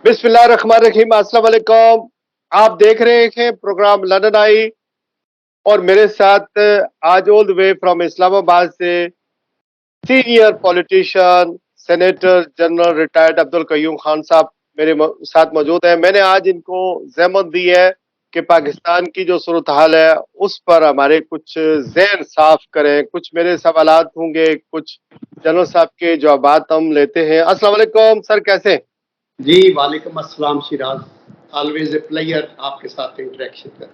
बिस्मिल्लाहिर्रहमानिर्रहीम। अस्सलाम वालेकुम। आप देख रहे हैं प्रोग्राम लंदन आई और मेरे साथ आज all the way from Islamabad से senior politician senator general retired Abdul Qayyum Khan साहब मेरे साथ मौजूद हैं। मैंने आज इनको ज़हमत दी है कि पाकिस्तान की जो सूरत हाल है उस पर हमारे कुछ ज़हन साफ करें। कुछ मेरे सवालात होंगे, कुछ जनरल साहब के जवाबात हम लेते हैं। अस्सलाम वालेकुम सर, कैसे हैं? जी वालेकुम अस्सलाम शिराज, ऑलवेज ए प्लेयर आपके साथ इंटरेक्शन कर।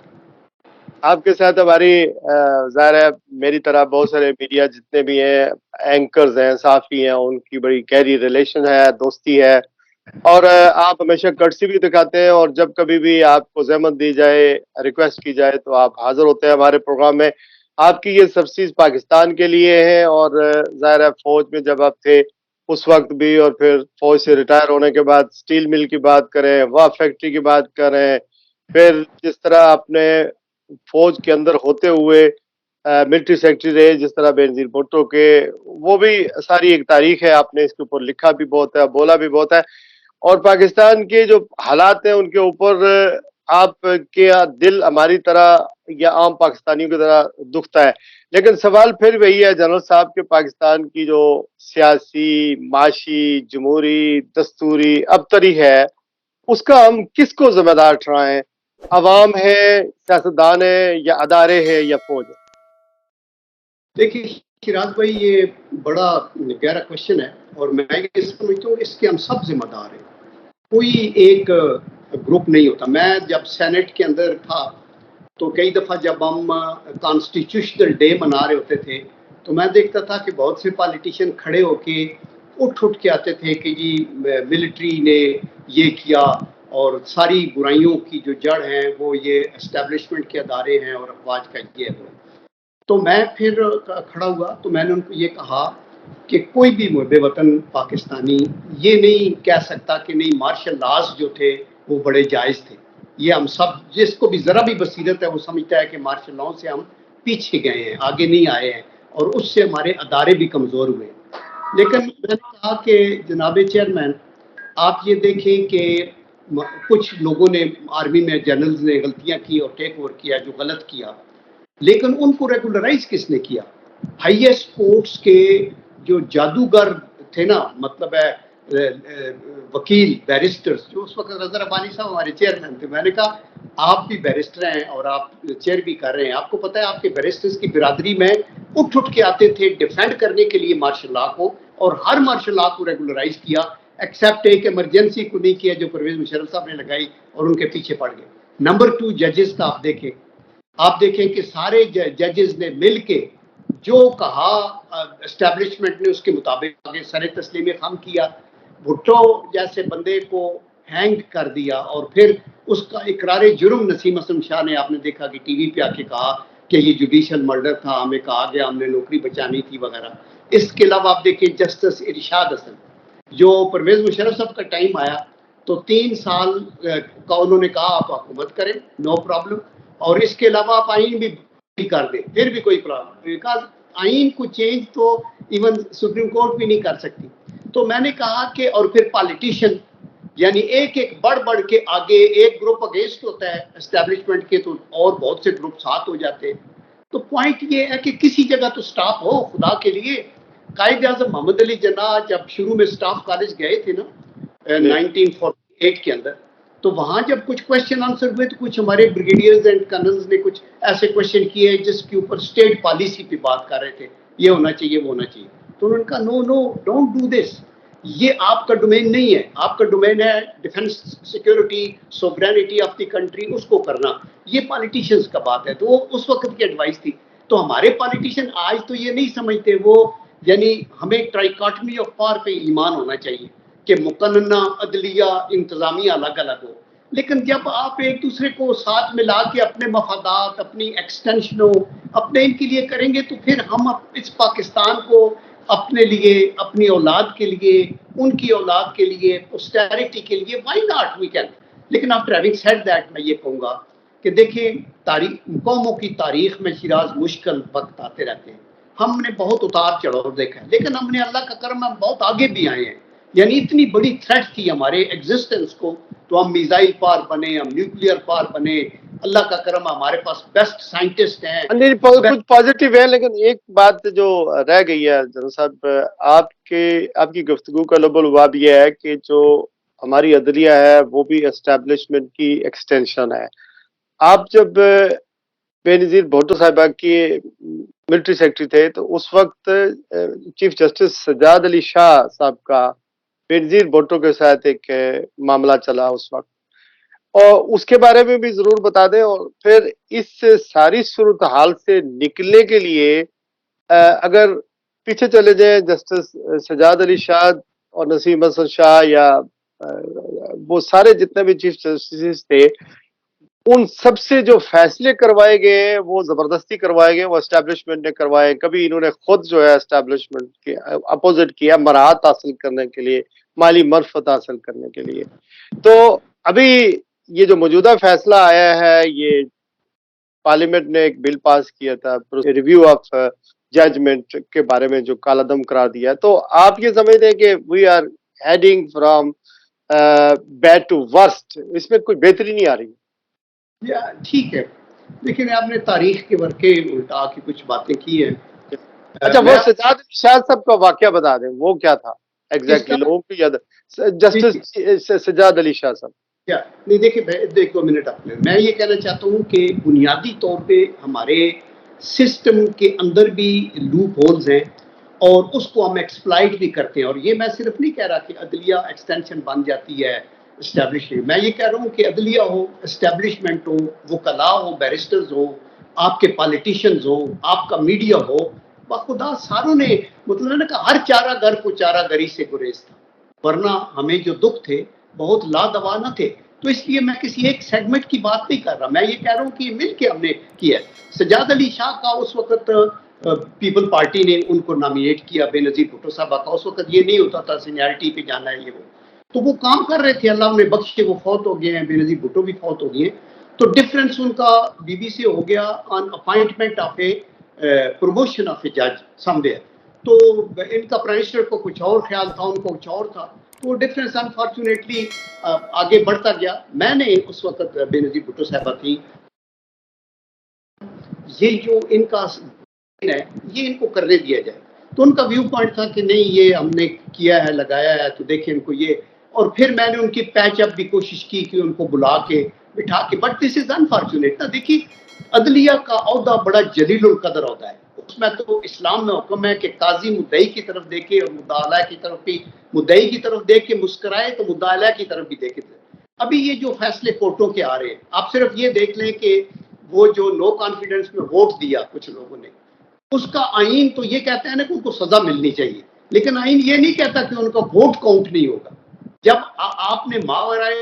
आपके साथ हमारी ज़ाहिर है मेरी तरह बहुत सारे मीडिया जितने भी हैं, एंकर्स हैं, सहाफ़ी हैं, उनकी बड़ी गहरी रिलेशन है, दोस्ती है और आप हमेशा कर्टसी भी दिखाते हैं और जब कभी भी आपको ज़हमत दी जाए, रिक्वेस्ट की जाए तो आप हाज़िर होते हैं हमारे प्रोग्राम में। आपकी ये सब्सिडीज़ पाकिस्तान के लिए हैं और ज़ाहिर है फ़ौज में जब आप थे उस वक़्त भी और फिर फ़ौज से रिटायर होने के बाद स्टील मिल की बात करें, वाह फैक्ट्री की बात करें, फिर जिस तरह आपने फौज के अंदर होते हुए मिलिट्री सेक्रेटरी रहे, जिस तरह बेनजीर भुट्टो के, वो भी सारी एक तारीख है। आपने इसके ऊपर लिखा भी बहुत है, बोला भी बहुत है और पाकिस्तान के जो हालात हैं उनके ऊपर आपके दिल हमारी तरह या आम पाकिस्तानियों की तरह दुखता है। लेकिन सवाल फिर वही है जनरल साहब के, पाकिस्तान की जो सियासी, माशी, जमहूरी, दस्तूरी अबतरी है उसका हम किसको जिम्मेदार ठहराएं? अवाम है, सियासतदान है या अदारे हैं या फौज है? देखिए शिराज भाई, ये बड़ा गहरा क्वेश्चन है और मैं ये समझता हूँ इसके हम सब जिम्मेदार हैं। कोई एक ग्रुप नहीं होता। मैं जब सेनेट के अंदर था तो कई दफ़ा जब हम कॉन्स्टिट्यूशनल डे मना रहे होते थे तो मैं देखता था कि बहुत से पॉलिटिशियन खड़े होके उठ के आते थे कि जी मिलिट्री ने ये किया और सारी बुराइयों की जो जड़ है वो ये एस्टेब्लिशमेंट के अदारे हैं और अफवाज का ये है। तो मैं फिर खड़ा हुआ तो मैंने उनको ये कहा कि कोई भी मुहब्बे वतन पाकिस्तानी ये नहीं कह सकता कि नहीं मार्शल लॉज जो थे वो बड़े जायज़ थे। ये हम सब, जिसको भी ज़रा भी बसीरत है वो समझता है कि मार्शल लॉ से हम पीछे गए हैं, आगे नहीं आए हैं और उससे हमारे अदारे भी कमज़ोर हुए। लेकिन मैंने कहा कि जनाब चेयरमैन, आप ये देखें कि कुछ लोगों ने आर्मी में जनरल्स ने गलतियां की और टेक ओवर किया जो गलत किया, लेकिन उनको रेगुलराइज किसने किया? हाईएस्ट कोर्ट्स के जो जादूगर थे ना, मतलब है वकील, बैरिस्टर्स, जो उस वक्त रज़ा रब्बानी साहब हमारे चेयरमैन थे। मैंने कहा आप भी बैरिस्टर हैं और आप चेयर भी कर रहे हैं, आपको पता है आपके बैरिस्टर्स की बिरादरी में उठ के आते थे डिफेंड करने के लिए मार्शल लॉ को, और हर मार्शल लॉ को रेगुलराइज किया एक्सेप्ट एक इमरजेंसी को नहीं किया जो परवेज मुशर्रफ साहब ने लगाई और उनके पीछे पड़ गए। नंबर 2, जजेस का आप देखें कि सारे जजेस ने मिल के जो कहा एस्टेब्लिशमेंट ने उसके मुताबिक आगे सर तस्लीम खाम किया। भुट्टो जैसे बंदे को हैंग कर दिया और फिर उसका इकरार जुर्म नसीम असलम शाह ने, आपने देखा कि टीवी पे आके कहा कि ये जुडिशल मर्डर था, हमें कहा गया, हमने नौकरी बचानी थी वगैरह। इसके अलावा आप देखिए जस्टिस इरशाद हसन, जो परवेज मुशर्रफ साहब का टाइम आया तो 3 साल का उन्होंने कहा आप हुकूमत करें, नो प्रॉब्लम, और इसके अलावा आप आइन भी कर दें, फिर भी कोई प्रॉब्लम, बिकॉज आइन को चेंज तो इवन सुप्रीम कोर्ट भी नहीं कर सकती। तो मैंने कहा कि और फिर पॉलिटिशियन, यानी एक एक बढ़ के आगे, एक ग्रुप अगेंस्ट होता है एस्टेब्लिशमेंट के तो और बहुत से ग्रुप साथ हो जाते हैं। तो पॉइंट ये है कि किसी जगह तो स्टाफ हो खुदा के लिए। कायद आजम मोहम्मद अली जिन्ना जब शुरू में स्टाफ कॉलेज गए थे ना 1948 के अंदर, तो वहां जब कुछ क्वेश्चन आंसर हुए तो कुछ हमारे ब्रिगेडियर्स एंड कर्नल्स ने कुछ ऐसे क्वेश्चन किए जिसके ऊपर स्टेट पॉलिसी पे बात कर रहे थे, ये होना चाहिए वो होना चाहिए। तो उन्होंने कहा no no, don't do this, ये आपका डोमेन नहीं है, आपका डोमेन है defence security sovereignty of the country, उसको करना, ये पॉलिटिशियंस का बात है। तो वो उस वक्त की एडवाइस थी। तो हमारे पॉलिटिशियन आज तो ये नहीं समझते, वो यानी हमें ट्राइकॉटमी ऑफ पावर पे ईमान होना चाहिए कि मुकन्ना अदलिया इंतजामिया अलग अलग हो। लेकिन जब आप एक दूसरे को साथ मिला के अपने मफादात, अपनी एक्सटेंशनों, अपने इनके लिए करेंगे तो फिर हम इस पाकिस्तान को अपने लिए, अपनी औलाद के लिए, उनकी औलाद के लिए, पोस्टेरिटी के लिए, व्हाई नॉट वी कैन। लेकिन आफ्टर हैविंग सेड दैट, मैं ये कहूँगा कि देखिए तारीख, कौमों की तारीख में शिराज मुश्किल वक्त आते रहते हैं। हमने बहुत उतार चढ़ाव देखा है, लेकिन हमने अल्लाह का करम हम बहुत आगे भी आए हैं। یعنی اتنی بڑی تھریٹ تھی ہمارے ایگزسٹنس کو، تو ہم میزائل پار بنے، ہم نیوکلیئر پار بنے. اللہ کا کرم ہمارے پاس بیسٹ سائنٹسٹ ہیں. کچھ پازیٹیو ہے، لیکن ایک بات جو رہ گئی ہے جنرل صاحب، آپ کی گفتگو کا لب و لباب یہ ہے کہ جو ہماری عدلیہ ہے وہ بھی اسٹیبلشمنٹ کی ایکسٹینشن ہے. آپ جب بے نظیر بھٹو صاحبہ کی ملٹری سیکرٹری تھے تو اس وقت چیف جسٹس سجاد علی شاہ صاحب کا بے نظیر بھٹو کے ساتھ ایک معاملہ چلا اس وقت، اور اس کے بارے میں بھی ضرور بتا دیں. اور پھر اس ساری صورتحال سے نکلنے کے لیے اگر پیچھے چلے جائیں جسٹس سجاد علی شاہ اور نسیم حسن شاہ یا وہ سارے جتنے بھی چیف جسٹس تھے، ان سب سے جو فیصلے کروائے گئے وہ زبردستی کروائے گئے، وہ اسٹیبلشمنٹ نے کروائے. کبھی انہوں نے خود جو ہے اسٹیبلشمنٹ کے اپوزٹ کیا مراحت حاصل کرنے کے لیے، مالی مرفت حاصل کرنے کے لیے. تو ابھی یہ جو موجودہ فیصلہ آیا ہے، یہ پارلیمنٹ نے ایک بل پاس کیا تھا ریویو آف ججمنٹ کے بارے میں جو کالعدم قرار دیا، تو آپ یہ سمجھتے ہیں کہ we are heading from bad to worst, اس میں کوئی بہتری نہیں آ رہی؟ ٹھیک ہے، لیکن آپ نے تاریخ کے ورقے الٹا کے کچھ باتیں کی ہیں. اچھا، وہ سجاد شاہ صاحب کا واقعہ بتا دیں، وہ کیا تھا ایگزیکٹلی، لوگوں کو یاد. جسٹس سجاد علی شاہ صاحب. نہیں دیکھیں، ایک 2 منٹ آپ میں یہ کہنا چاہتا ہوں کہ بنیادی طور پہ ہمارے سسٹم کے اندر بھی لوپ ہولز ہیں اور اس کو ہم ایکسپلائٹ بھی کرتے ہیں. اور یہ میں صرف نہیں کہہ رہا کہ عدلیہ ایکسٹینشن بن جاتی ہے اسٹیبلشمنٹ. میں یہ کہہ رہا ہوں کہ عدلیہ ہو، اسٹیبلشمنٹ ہو، وکلاء ہو، بیرسٹرز ہو، آپ کے پالیٹیشینز ہو، آپ کا میڈیا ہو، بخدا ساروں نے مطلب ہے نا کہ ہر چارہ گر کو چارہ گری سے گریز تھا، ورنہ ہمیں جو دکھ تھے بہت لادوا نہ تھے. تو اس لیے میں کسی ایک سیگمنٹ کی بات نہیں کر رہا، میں یہ کہہ رہا ہوں کہ یہ مل کے ہم نے کیا ہے. سجاد علی شاہ کا اس وقت پیپل پارٹی نے ان کو نامینیٹ کیا، بے نظیر بھٹو صاحبہ کا اس وقت یہ نہیں ہوتا تھا سینیارٹی پہ جانا ہے یہ وہ، تو وہ کام کر رہے تھے. اللہ انہیں بخشے، وہ فوت ہو گئے ہیں، بے نظیر بھٹو بھی فوت ہو گئے ہیں. تو ڈفرینس ان کا بی بی سے ہو گیا on appointment of a promotion of a جج سم ویئر. تو ان کا پرائم منسٹر کو کچھ اور خیال تھا، ان کو کچھ اور تھا. تو ڈفرینس انفارچونیٹلی آگے بڑھتا گیا. میں نے اس وقت بے نظیر بھٹو صاحبہ کی یہ جو ان کا ہے یہ ان کو کرنے دیا جائے، تو ان کا ویو پوائنٹ تھا کہ نہیں یہ ہم نے کیا ہے، لگایا ہے، تو دیکھیں ان کو یہ. اور پھر میں نے ان کی پیچ اپ بھی کوشش کی کہ ان کو بلا کے بٹھا کے، بٹ دس از انفارچونیٹ نا. دیکھیے عدلیہ کا عہدہ بڑا جلیل القدر ہوتا ہے. اس میں تو اسلام میں حکم ہے کہ قاضی مدعی کی طرف دیکھے اور مدعا علیہ کی طرف بھی، مدعی کی طرف دیکھ کے مسکرائے تو مدعا علیہ کی طرف بھی دیکھے. ابھی یہ جو فیصلے کورٹوں کے آ رہے ہیں، آپ صرف یہ دیکھ لیں کہ وہ جو نو کانفیڈنس میں ووٹ دیا کچھ لوگوں نے، اس کا آئین تو یہ کہتا ہے نا کہ ان کو سزا ملنی چاہیے، لیکن آئین یہ نہیں کہتا کہ ان کا ووٹ کاؤنٹ نہیں ہوگا. جب آپ نے ماورائے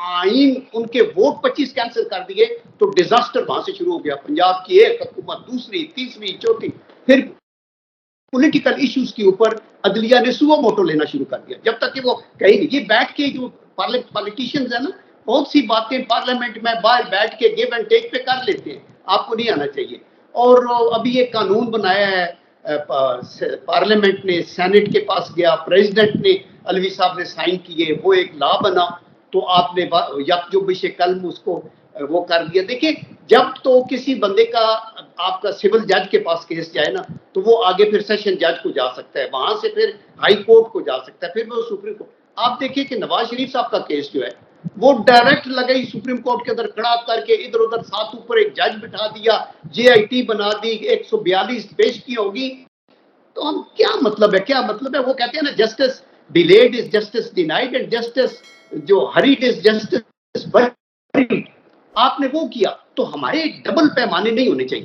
آئین ان کے ووٹ 25 کینسل کر دیے تو ڈیزاسٹر وہاں سے شروع ہو گیا. پنجاب کی ایک حکومت، دوسری، تیسری، چوتھی، پھر پولیٹیکل ایشوز کے اوپر عدلیہ نے سو موٹو لینا شروع کر دیا. جب تک کہ وہ کہیں نہیں، یہ بیٹھ کے جو پالیٹیشینز ہیں نا، بہت سی باتیں پارلیمنٹ میں باہر بیٹھ کے گیو اینڈ ٹیک پہ کر لیتے ہیں، آپ کو نہیں آنا چاہیے. اور ابھی یہ قانون بنایا ہے پارلیمنٹ نے، سینٹ کے پاس گیا، پریزیڈنٹ نے، علوی صاحب نے سائن کیے، وہ ایک لا بنا، تو آپ نے یک جو بش قلم اس کو وہ کر دیا. دیکھیں جب تو کسی بندے کا آپ کا سول جج کے پاس کیس جائے نا تو وہ آگے پھر سیشن جج کو جا سکتا ہے، وہاں سے پھر ہائی کورٹ کو جا سکتا ہے، پھر وہ سپریم کورٹ. آپ دیکھیں کہ نواز شریف صاحب کا کیس جو ہے وہ ڈائریکٹ لگئی سپریم کورٹ کے اندر کھڑا کر کے، ادھر ادھر ساتھ اوپر ایک جج بٹھا دیا، جے آئی ٹی بنا دی، 142 پیش کی ہوگی. تو ہم کیا مطلب ہے، کیا مطلب ہے؟ وہ کہتے ہیں نا justice delayed is justice denied and justice جو ہریڈ از جسٹس بریڈ. آپ نے وہ کیا. تو ہمارے ڈبل پیمانے نہیں ہونے چاہیے.